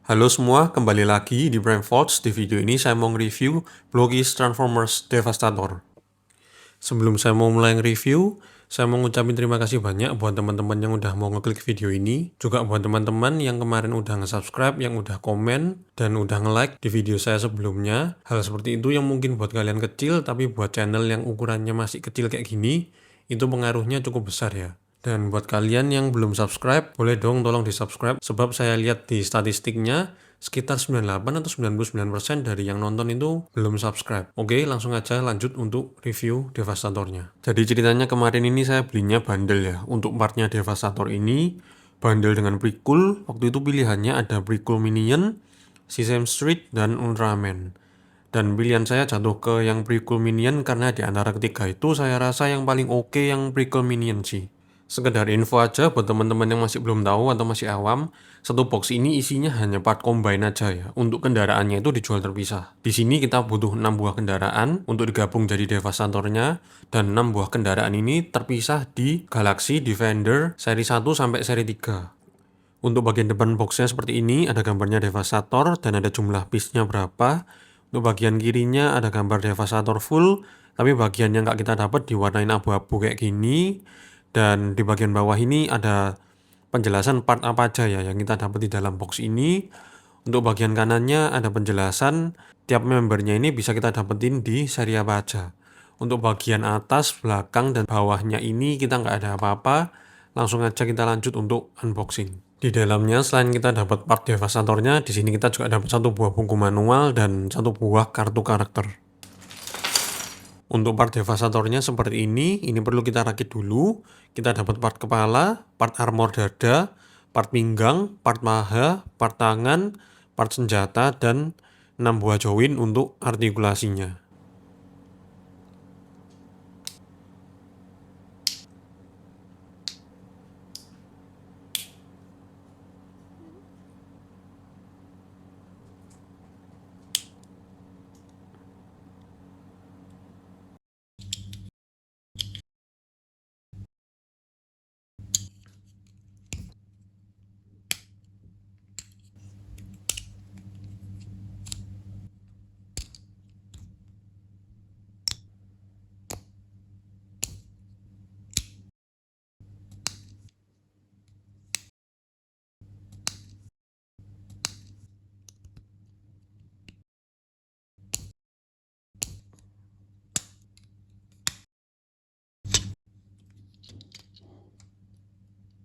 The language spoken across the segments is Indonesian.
Halo semua, kembali lagi di Brainfolds. Di video ini saya mau nge-review Blogies Transformers Devastator. Sebelum saya mau mulai nge-review, saya mau ngucapin terima kasih banyak buat teman-teman yang udah mau ngeklik video ini. Juga buat teman-teman yang kemarin udah nge-subscribe, yang udah komen, dan udah nge-like di video saya sebelumnya. Hal seperti itu yang mungkin buat kalian kecil, tapi buat channel yang ukurannya masih kecil kayak gini, itu pengaruhnya cukup besar ya. Dan buat kalian yang belum subscribe, boleh dong tolong di subscribe, sebab saya lihat di statistiknya, sekitar 98 atau 99% dari yang nonton itu belum subscribe. Oke, langsung aja lanjut untuk review Devastatornya. Jadi ceritanya kemarin ini saya belinya bundle ya. Untuk partnya Devastator ini, bundle dengan prequel, waktu itu pilihannya ada prequel Minion, Sesame Street, dan Ultraman. Dan pilihan saya jatuh ke yang prequel Minion karena di antara ketiga itu saya rasa yang paling oke yang prequel Minion sih. Sekedar info aja buat teman-teman yang masih belum tahu atau masih awam, satu box ini isinya hanya part combine aja ya. Untuk kendaraannya itu dijual terpisah. Di sini kita butuh 6 buah kendaraan untuk digabung jadi Devastatornya, dan 6 buah kendaraan ini terpisah di Galaxy Defender seri 1 sampai seri 3. Untuk bagian depan boxnya seperti ini, ada gambarnya Devastator dan ada jumlah piece-nya berapa. Untuk bagian kirinya ada gambar Devastator full, tapi bagian yang nggak kita dapat diwarnain abu-abu kayak gini. Dan di bagian bawah ini ada penjelasan part apa aja ya yang kita dapat di dalam box ini. Untuk bagian kanannya ada penjelasan tiap membernya ini bisa kita dapetin di seri apa aja. Untuk bagian atas, belakang, dan bawahnya ini kita nggak ada apa-apa. Langsung aja kita lanjut untuk unboxing. Di dalamnya selain kita dapat part Devastatornya, di sini kita juga dapat satu buah buku manual dan satu buah kartu karakter. Untuk part Devastatornya seperti ini perlu kita rakit dulu. Kita dapat part kepala, part armor dada, part pinggang, part paha, part tangan, part senjata, dan 6 buah join untuk artikulasinya.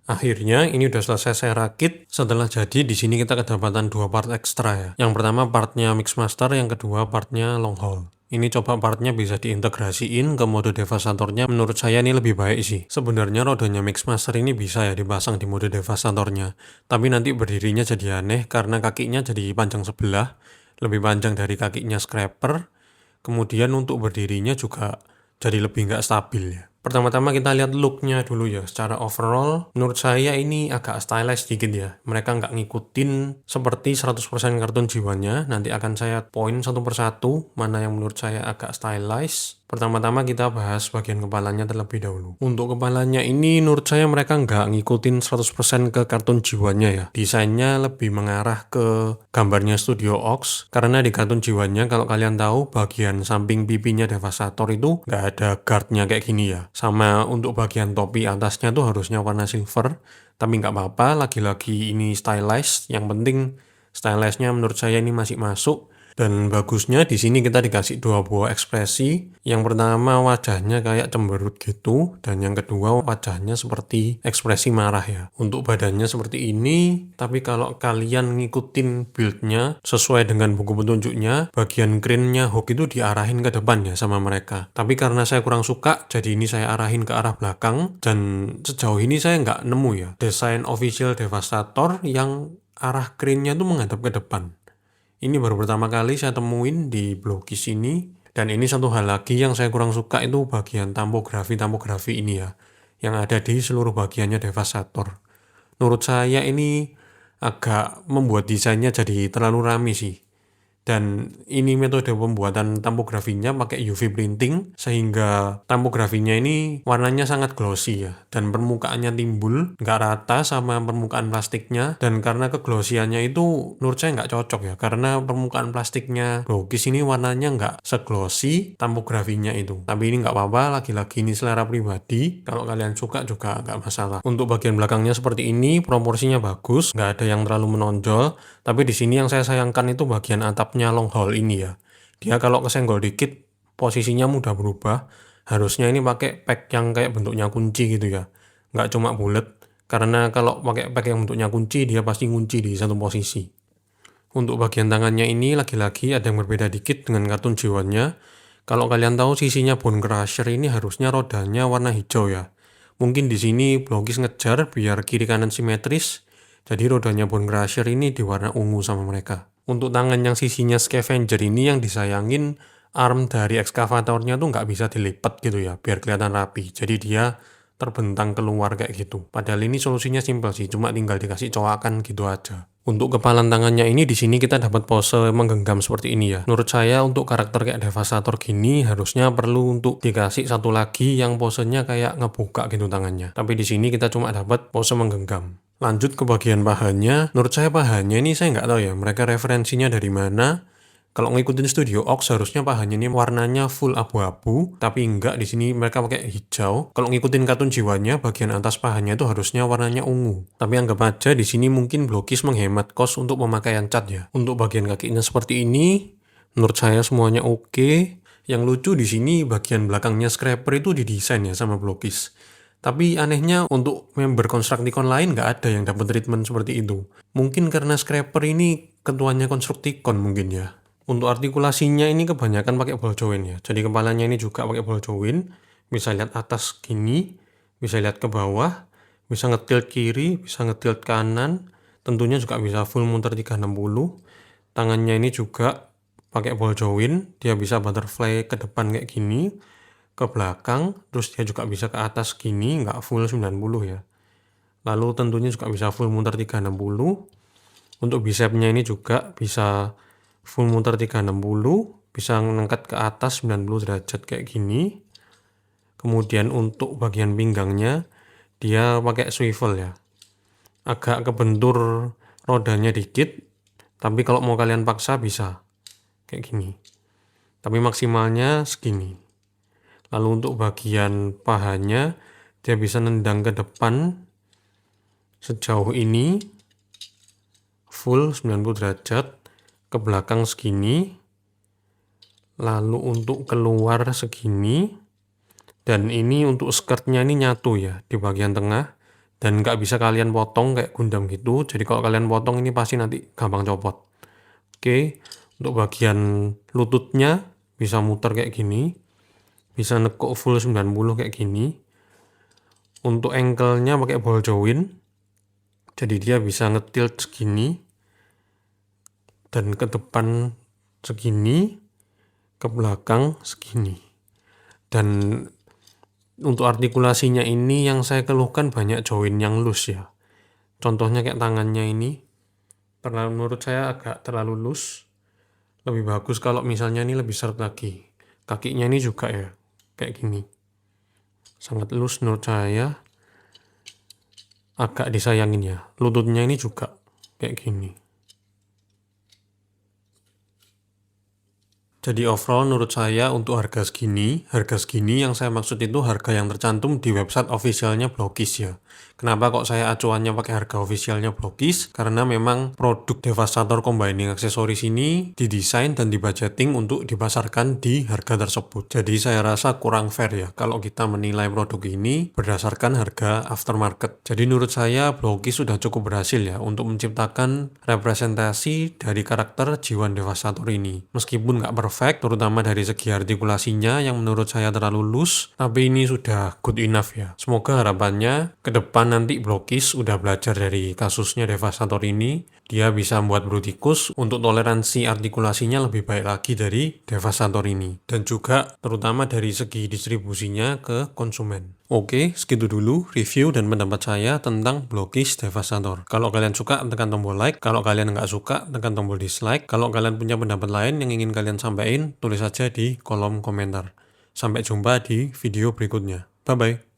Akhirnya ini udah selesai saya rakit. Setelah jadi di sini kita kedapatan 2 part ekstra ya. Yang pertama partnya Mixmaster, yang kedua partnya Long Haul. Ini coba partnya bisa diintegrasiin ke mode Devastatornya. Menurut saya ini lebih baik sih. Sebenarnya rodanya Mixmaster ini bisa ya dipasang di mode Devastatornya. Tapi nanti berdirinya jadi aneh karena kakinya jadi panjang sebelah. Lebih panjang dari kakinya Scrapper. Kemudian untuk berdirinya juga jadi lebih nggak stabil ya. Pertama-tama kita lihat looknya dulu ya. Secara overall, menurut saya ini agak stylized dikit ya. Mereka nggak ngikutin seperti 100% kartun jiwanya. Nanti akan saya poin satu persatu mana yang menurut saya agak stylized. Pertama-tama kita bahas bagian kepalanya terlebih dahulu. Untuk kepalanya ini menurut saya mereka nggak ngikutin 100% ke kartun jiwanya ya. Desainnya lebih mengarah ke gambarnya Studio Ox. Karena di kartun jiwanya kalau kalian tahu bagian samping pipinya Devastator itu nggak ada guardnya kayak gini ya. Sama untuk bagian topi atasnya tuh harusnya warna silver. Tapi nggak apa-apa, lagi-lagi ini stylized. Yang penting stylizednya menurut saya ini masih masuk. Dan bagusnya di sini kita dikasih 2 buah ekspresi. Yang pertama wajahnya kayak cemberut gitu, dan yang kedua wajahnya seperti ekspresi marah ya. Untuk badannya seperti ini, tapi kalau kalian ngikutin build-nya sesuai dengan buku petunjuknya, bagian crane-nya Hulk itu diarahin ke depan ya sama mereka. Tapi karena saya kurang suka, jadi ini saya arahin ke arah belakang, dan sejauh ini saya nggak nemu ya desain official Devastator yang arah crane-nya tuh menghadap ke depan. Ini baru pertama kali saya temuin di Blogies ini. Dan ini satu hal lagi yang saya kurang suka itu bagian tampografi ini ya. Yang ada di seluruh bagiannya Devastator. Menurut saya ini agak membuat desainnya jadi terlalu rame sih. Dan ini metode pembuatan tampografinya pakai UV printing sehingga tampografinya ini warnanya sangat glossy ya. Dan permukaannya timbul, nggak rata sama permukaan plastiknya. Dan karena keglossiannya itu menurut saya nggak cocok ya. Karena permukaan plastiknya Blogis ini warnanya nggak seglossy tampografinya itu. Tapi ini nggak apa-apa, lagi-lagi ini selera pribadi. Kalau kalian suka juga nggak masalah. Untuk bagian belakangnya seperti ini, proporsinya bagus, nggak ada yang terlalu menonjol. Tapi di sini yang saya sayangkan itu bagian atapnya long hole ini ya. Dia kalau kesenggol dikit, posisinya mudah berubah. Harusnya ini pakai pack yang kayak bentuknya kunci gitu ya. Nggak cuma bulat. Karena kalau pakai pack yang bentuknya kunci, dia pasti kunci di satu posisi. Untuk bagian tangannya ini lagi-lagi ada yang berbeda dikit dengan kartun G1-nya. Kalau kalian tahu sisinya Bone Crusher ini harusnya rodanya warna hijau ya. Mungkin di sini Blogis ngejar biar kiri kanan simetris. Jadi rodanya Bone Crusher ini di warna ungu sama mereka. Untuk tangan yang sisinya Scavenger ini yang disayangin arm dari ekskavatornya tuh nggak bisa dilipat gitu ya, biar kelihatan rapi. Jadi dia terbentang keluar kayak gitu. Padahal ini solusinya simpel sih, cuma tinggal dikasih coakan gitu aja. Untuk kepalan tangannya ini di sini kita dapat pose menggenggam seperti ini ya. Menurut saya untuk karakter kayak Devastator gini harusnya perlu untuk dikasih satu lagi yang posenya kayak ngebuka gitu tangannya. Tapi di sini kita cuma dapat pose menggenggam. Lanjut ke bagian pahanya. Menurut saya pahanya ini saya nggak tahu ya mereka referensinya dari mana. Kalau ngikutin Studio Ox harusnya pahanya ini warnanya full abu-abu, tapi enggak, di sini mereka pakai hijau. Kalau ngikutin kartun Jiwanya, bagian atas pahanya itu harusnya warnanya ungu. Tapi anggap aja di sini mungkin Blogis menghemat kos untuk pemakaian cat ya. Untuk bagian kakinya seperti ini, menurut saya semuanya oke. Yang lucu di sini bagian belakangnya Scrapper itu didesain ya sama Blogis. Tapi anehnya untuk member Constructicon lain nggak ada yang dapat treatment seperti itu. Mungkin karena Scrapper ini ketuanya Constructicon mungkin ya. Untuk artikulasinya ini kebanyakan pakai ball joint ya. Jadi kepalanya ini juga pakai ball joint. Bisa lihat atas gini, bisa lihat ke bawah, bisa ngetilt kiri, bisa ngetilt kanan. Tentunya juga bisa full muter 360. Tangannya ini juga pakai ball joint. Dia bisa butterfly ke depan kayak gini, ke belakang. Terus dia juga bisa ke atas gini, nggak full 90 ya. Lalu tentunya juga bisa full muter 360. Untuk bicepnya ini juga bisa full muter 360, bisa ngangkat ke atas 90 derajat kayak gini. Kemudian untuk bagian pinggangnya dia pakai swivel ya. Agak kebentur rodanya dikit, tapi kalau mau kalian paksa bisa kayak gini. Tapi maksimalnya segini. Lalu untuk bagian pahanya dia bisa nendang ke depan sejauh ini full 90 derajat. Ke belakang segini, lalu untuk keluar segini, dan ini untuk skirtnya ini nyatu ya di bagian tengah, dan nggak bisa kalian potong kayak Gundam gitu. Jadi kalau kalian potong ini pasti nanti gampang copot. Oke, untuk bagian lututnya bisa muter kayak gini, bisa nekuk full 90 kayak gini. Untuk ankle-nya pakai ball joint, jadi dia bisa ngetilt segini dan ke depan segini, ke belakang segini. Dan untuk artikulasinya ini yang saya keluhkan banyak join yang loose ya. Contohnya kayak tangannya ini, menurut saya agak terlalu loose. Lebih bagus kalau misalnya ini lebih seret lagi. Kakinya ini juga ya, kayak gini. Sangat loose menurut saya. Agak disayangin ya. Lututnya ini juga kayak gini. Jadi overall menurut saya untuk harga segini yang saya maksud itu harga yang tercantum di website officialnya Blogis ya. Kenapa kok saya acuannya pakai harga officialnya Blogis? Karena memang produk Devastator Combining Accessories ini didesain dan dibudgeting untuk dipasarkan di harga tersebut. Jadi saya rasa kurang fair ya kalau kita menilai produk ini berdasarkan harga aftermarket. Jadi menurut saya Blogis sudah cukup berhasil ya untuk menciptakan representasi dari karakter G1 Devastator ini. Meskipun nggak perfect, terutama dari segi artikulasinya yang menurut saya terlalu loose, tapi ini sudah good enough ya. Semoga harapannya ke depan nanti Blogis udah belajar dari kasusnya Devastator ini Dia bisa membuat Bruticus untuk toleransi artikulasinya lebih baik lagi dari Devastator ini. Dan juga terutama dari segi distribusinya ke konsumen. Oke, segitu dulu review dan pendapat saya tentang Blokis Devastator. Kalau kalian suka, tekan tombol like. Kalau kalian nggak suka, tekan tombol dislike. Kalau kalian punya pendapat lain yang ingin kalian sampaikan, tulis saja di kolom komentar. Sampai jumpa di video berikutnya. Bye-bye.